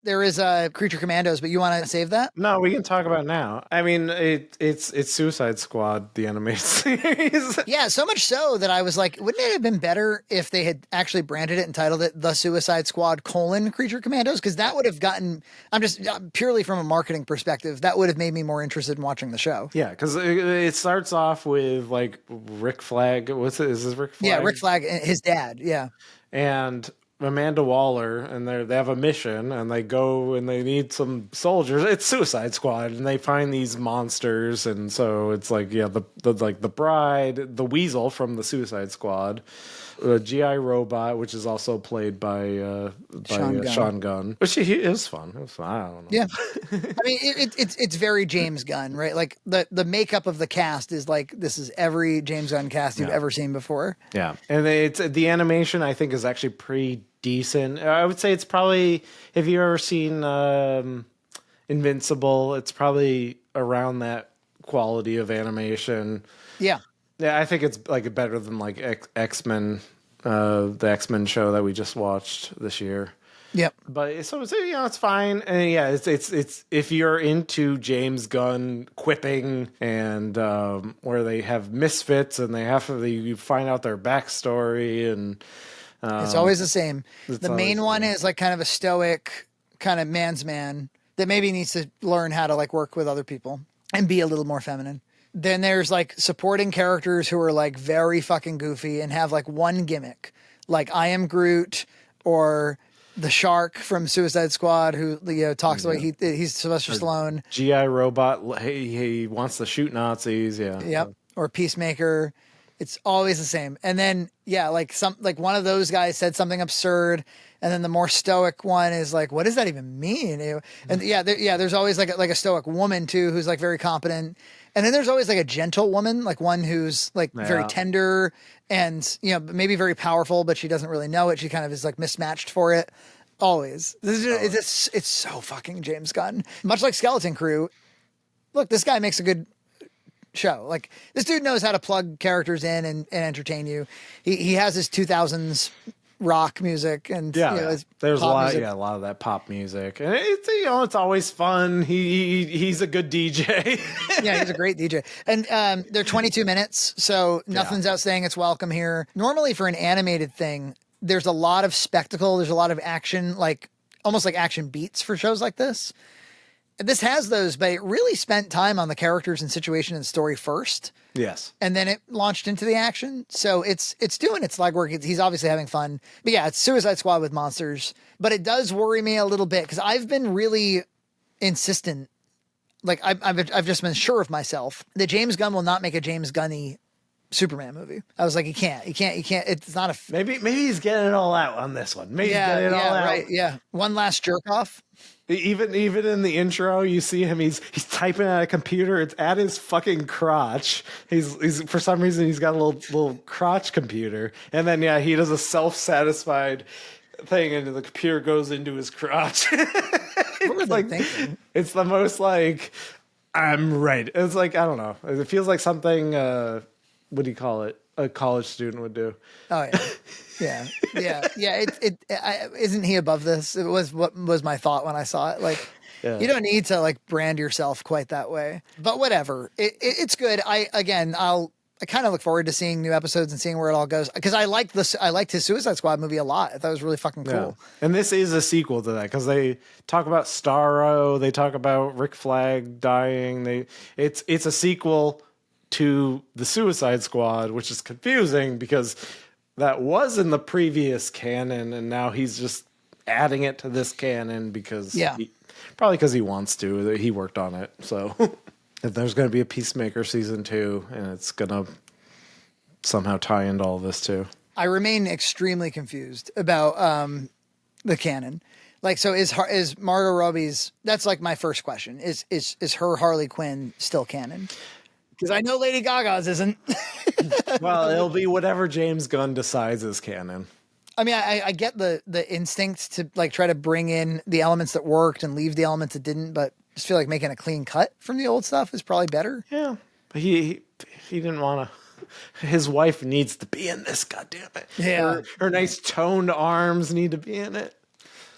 There is a Creature Commandos, but you want to save that? No, we can talk about it now. I mean, it's Suicide Squad, the animated series. Yeah, so much so that I was like, wouldn't it have been better if they had actually branded it and titled it The Suicide Squad: Creature Commandos? Because that would have gotten, I'm just purely from a marketing perspective, that would have made me more interested in watching the show. Yeah, because it starts off with like Rick Flag. What's it? Is this Rick Flag? Yeah, Rick Flag, his dad. Yeah. And Amanda Waller, and they have a mission, and they go and they need some soldiers. It's Suicide Squad, and they find these monsters, and so it's like the bride, the Weasel from the Suicide Squad, GI Robot, which is also played by Sean Gunn, which it was fun. It was fun. I don't know. Yeah, I mean it's very James Gunn, right? Like the makeup of the cast is like this is every James Gunn cast you've ever seen before. Yeah, and it's the animation I think is actually pretty decent. I would say it's probably, if you've ever seen Invincible, it's probably around that quality of animation. Yeah. Yeah, I think it's like better than like X-Men, the X-Men show that we just watched this year. Yep. But so it's fine. And yeah, it's if you're into James Gunn quipping and where they have misfits and you find out their backstory, and it's always the same. The main one is like kind of a stoic kind of man's man that maybe needs to learn how to like work with other people and be a little more feminine. Then there's like supporting characters who are like very fucking goofy and have like one gimmick, like I Am Groot or the shark from Suicide Squad who talks about he's Sylvester Stallone. GI Robot, he wants to shoot Nazis. Yeah. Yep. Or Peacemaker. It's always the same. And then like one of those guys said something absurd, and then the more stoic one is like, what does that even mean? And there's always like a stoic woman too who's like very competent. And then there's always like a gentle woman, like one who's like very tender and maybe very powerful, but she doesn't really know it. She kind of is like mismatched for it. Always. It's so fucking James Gunn. Much like Skeleton Crew. Look, this guy makes a good show. Like this dude knows how to plug characters in and entertain you. He has his 2000s rock music and there's a lot of that pop music, and it's always fun. He's a good DJ. Yeah, he's a great DJ. And they're 22 minutes, so nothing's outstaying its welcome here. Normally for an animated thing, there's a lot of spectacle, there's a lot of action, like almost like action beats for shows like this. This has those, but it really spent time on the characters and situation and story first. Yes. And then it launched into the action. So it's doing its legwork. He's obviously having fun. But yeah, it's Suicide Squad with monsters. But it does worry me a little bit because I've been really insistent. Like I've just been sure of myself that James Gunn will not make a James Gunny Superman movie. I was like, he can't. It's not a. Maybe he's getting it all out on this one. Maybe he's getting it all out. Right. Yeah. One last jerk off. Even in the intro, you see him. He's typing at a computer. It's at his fucking crotch. He's for some reason he's got a little crotch computer, and then he does a self-satisfied thing, and the computer goes into his crotch. What were they thinking? It's the most like I'm right. It's like I don't know. It feels like something. What do you call it? A college student would do. Oh yeah. Yeah. Isn't he above this? It was what was my thought when I saw it. Like, you don't need to like brand yourself quite that way. But whatever. It's good. I kind of look forward to seeing new episodes and seeing where it all goes because I liked his Suicide Squad movie a lot. I thought it was really fucking cool. Yeah. And this is a sequel to that because they talk about Starro, they talk about Rick Flag dying. It's a sequel to the Suicide Squad, which is confusing because that was in the previous canon, and now he's just adding it to this canon because probably because he wants to. He worked on it, so if there's going to be a Peacemaker season 2, and it's going to somehow tie into all this too. I remain extremely confused about the canon. Like, so is Margot Robbie's? That's like my first question. Is her Harley Quinn still canon? Because I know Lady Gaga's isn't. Well, it'll be whatever James Gunn decides is canon. I mean, I get the instinct to like try to bring in the elements that worked and leave the elements that didn't, but just feel like making a clean cut from the old stuff is probably better. Yeah, but he didn't want to. His wife needs to be in this. God damn it! Yeah, her nice toned arms need to be in it.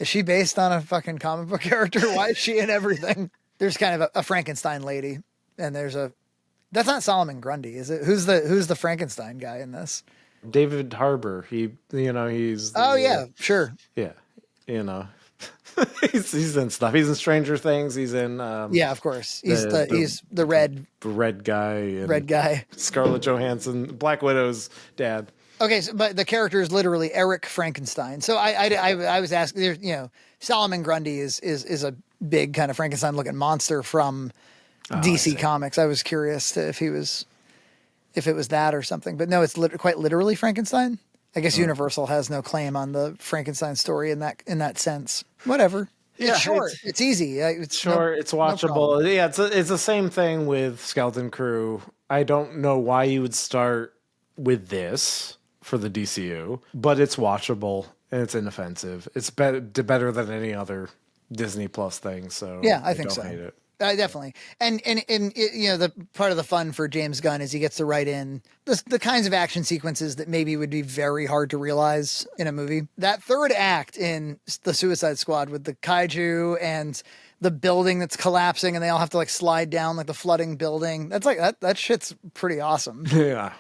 Is she based on a fucking comic book character? Why is she in everything? There's kind of a Frankenstein lady, and that's not Solomon Grundy, is it? Who's the Frankenstein guy in this? David Harbour. He's. Oh yeah, sure. Yeah, he's in stuff. He's in Stranger Things. He's in. Yeah, of course. He's the red guy. Red guy. Scarlett Johansson, Black Widow's dad. Okay, but the character is literally Eric Frankenstein. So I was asking, Solomon Grundy is a big kind of Frankenstein looking monster from DC Comics. I was curious if it was that or something, but no, it's quite literally Frankenstein. I guess Universal has no claim on the Frankenstein story in that sense. Whatever. Yeah, it's short. It's easy. It's short. It's watchable. Yeah, it's the same thing with Skeleton Crew. I don't know why you would start with this for the DCU, but it's watchable and it's inoffensive. It's better than any other Disney Plus thing. So yeah, I think so. Hate it. Definitely. And the part of the fun for James Gunn is he gets to write in the kinds of action sequences that maybe would be very hard to realize in a movie. That third act in the Suicide Squad with the kaiju and the building that's collapsing and they all have to like slide down like the flooding building. That's like that shit's pretty awesome. Yeah.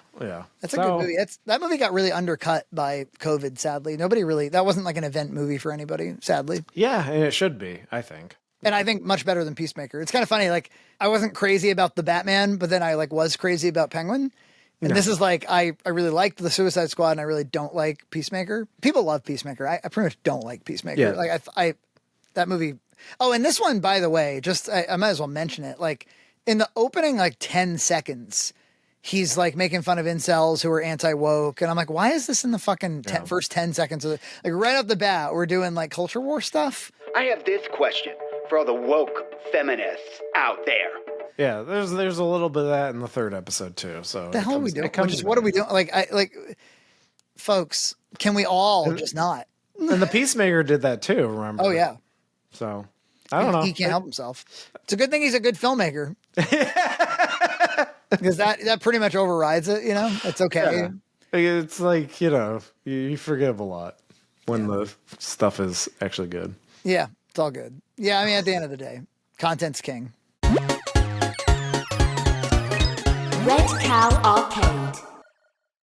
That's a good movie. That movie got really undercut by COVID, sadly. That wasn't like an event movie for anybody, sadly. Yeah, and it should be, I think. And I think much better than Peacemaker. It's kind of funny. Like I wasn't crazy about the Batman, but then I like was crazy about Penguin. And this is like, I really liked the Suicide Squad and I really don't like Peacemaker. People love Peacemaker. I pretty much don't like Peacemaker. Yeah. Like that movie. Oh, and this one, by the way, I might as well mention it. Like in the opening, like 10 seconds, he's like making fun of incels who are anti-woke. And I'm like, why is this in the fucking first 10 seconds of like right off the bat, we're doing like culture war stuff. I have this question for all the woke feminists out there. Yeah, there's a little bit of that in the third episode too. So the hell are we doing? What are we doing? Like, folks, can we all just not? And the Peacemaker did that too. Remember? Oh yeah. So I don't know. He can't help himself. It's a good thing he's a good filmmaker. Because that pretty much overrides it. It's okay. Yeah. It's like you forgive a lot when the stuff is actually good. Yeah, it's all good. Yeah, I mean, at the end of the day, content's king. Red Cow Arcade.